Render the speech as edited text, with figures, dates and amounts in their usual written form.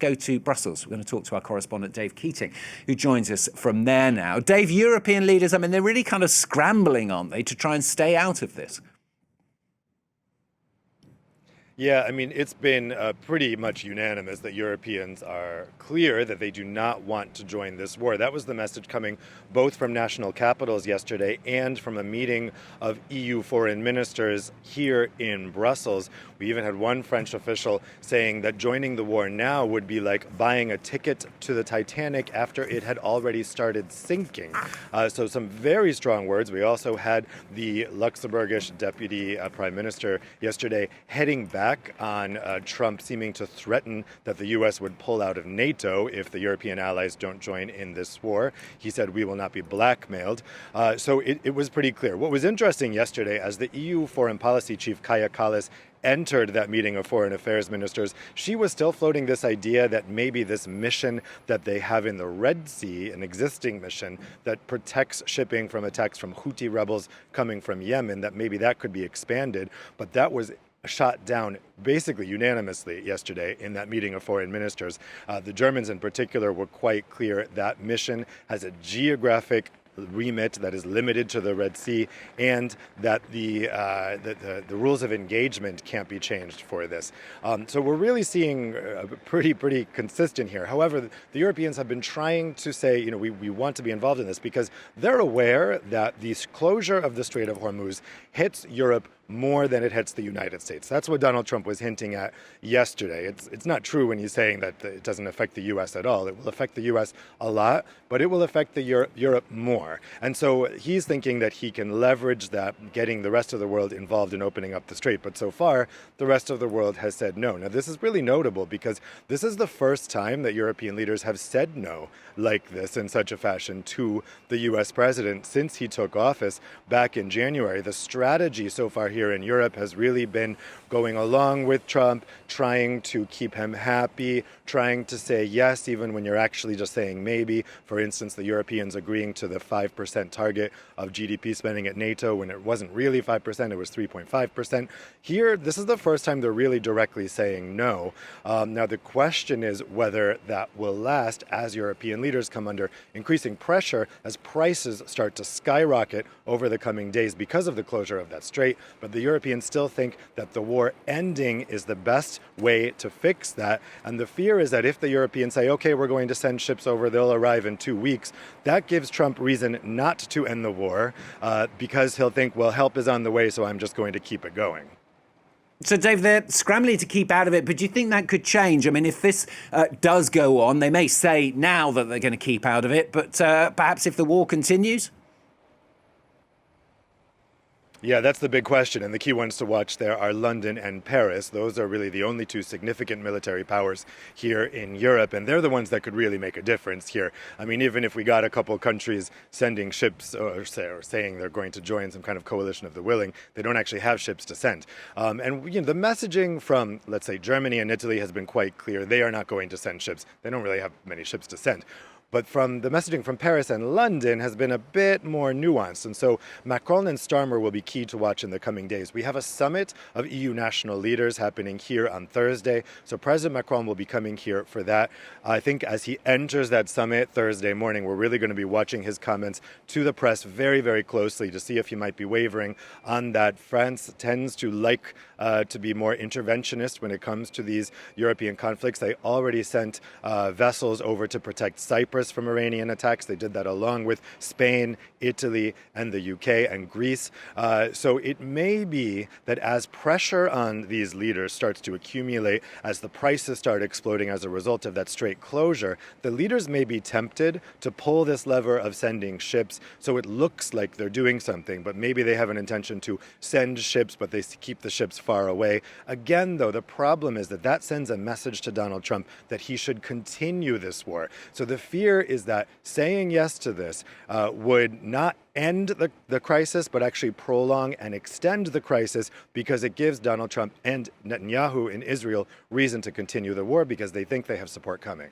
go to Brussels. We're going to talk to our correspondent, Dave Keating, who joins us from there now. Dave, European leaders, I mean, they're really kind of scrambling, aren't they, to try and stay out of this? Yeah, I mean, it's been pretty much unanimous that Europeans are clear that they do not want to join this war. That was the message coming both from national capitals yesterday and from a meeting of EU foreign ministers here in Brussels. We even had one French official saying that joining the war now would be like buying a ticket to the Titanic after it had already started sinking. So some very strong words. We also had the Luxembourgish deputy prime minister yesterday heading back on Trump seeming to threaten that the U.S. would pull out of NATO if the European allies don't join in this war. He said, we will not be blackmailed. So it was pretty clear. What was interesting yesterday, as the EU foreign policy chief, Kaja Kallas, entered that meeting of foreign affairs ministers, she was still floating this idea that maybe this mission that they have in the Red Sea, an existing mission that protects shipping from attacks from Houthi rebels coming from Yemen, that maybe that could be expanded. But that was shot down basically unanimously yesterday in that meeting of foreign ministers. The Germans in particular were quite clear that mission has a geographic remit that is limited to the Red Sea, and that the rules of engagement can't be changed for this. So we're really seeing pretty consistent here. However, the Europeans have been trying to say, we want to be involved in this because they're aware that the closure of the Strait of Hormuz hits Europe more than it hits the United States. That's what Donald Trump was hinting at yesterday. It's not true when he's saying that it doesn't affect the U.S. at all. It will affect the U.S. a lot, but it will affect Europe more. And so he's thinking that he can leverage that, getting the rest of the world involved in opening up the strait. But so far, the rest of the world has said no. Now, this is really notable because this is the first time that European leaders have said no like this in such a fashion to the U.S. president since he took office back in January. The strategy so far here in Europe has really been going along with Trump, trying to keep him happy, trying to say yes even when you're actually just saying maybe. For instance, the Europeans agreeing to the 5% target of GDP spending at NATO when it wasn't really 5%, it was 3.5%. Here, this is the first time they're really directly saying no. Now, the question is whether that will last as European leaders come under increasing pressure as prices start to skyrocket over the coming days because of the closure of that strait. But the Europeans still think that the war ending is the best way to fix that. And the fear is that if the Europeans say, okay, we're going to send ships over, they'll arrive in 2 weeks, that gives Trump reason not to end the war because he'll think, well, help is on the way, so I'm just going to keep it going. So, Dave, they're scrambling to keep out of it, but do you think that could change? I mean, if this does go on, they may say now that they're going to keep out of it, but perhaps if the war continues? Yeah, that's the big question. And the key ones to watch there are London and Paris. Those are really the only two significant military powers here in Europe. And they're the ones that could really make a difference here. I mean, even if we got a couple countries sending ships or saying they're going to join some kind of coalition of the willing, they don't actually have ships to send. And the messaging from, let's say, Germany and Italy has been quite clear. They are not going to send ships. They don't really have many ships to send. But from the messaging from Paris and London has been a bit more nuanced. And so Macron and Starmer will be key to watch in the coming days. We have a summit of EU national leaders happening here on Thursday. So President Macron will be coming here for that. I think as he enters that summit Thursday morning, we're really going to be watching his comments to the press very, very closely to see if he might be wavering on that. France tends to like to be more interventionist when it comes to these European conflicts. They already sent vessels over to protect Cyprus from Iranian attacks. They did that along with Spain, Italy, and the UK and Greece. So it may be that as pressure on these leaders starts to accumulate, as the prices start exploding as a result of that strait closure, the leaders may be tempted to pull this lever of sending ships so it looks like they're doing something, but maybe they have an intention to send ships, but they keep the ships far away. Again, though, the problem is that that sends a message to Donald Trump that he should continue this war. So the fear is that saying yes to this would not end the crisis, but actually prolong and extend the crisis because it gives Donald Trump and Netanyahu in Israel reason to continue the war because they think they have support coming.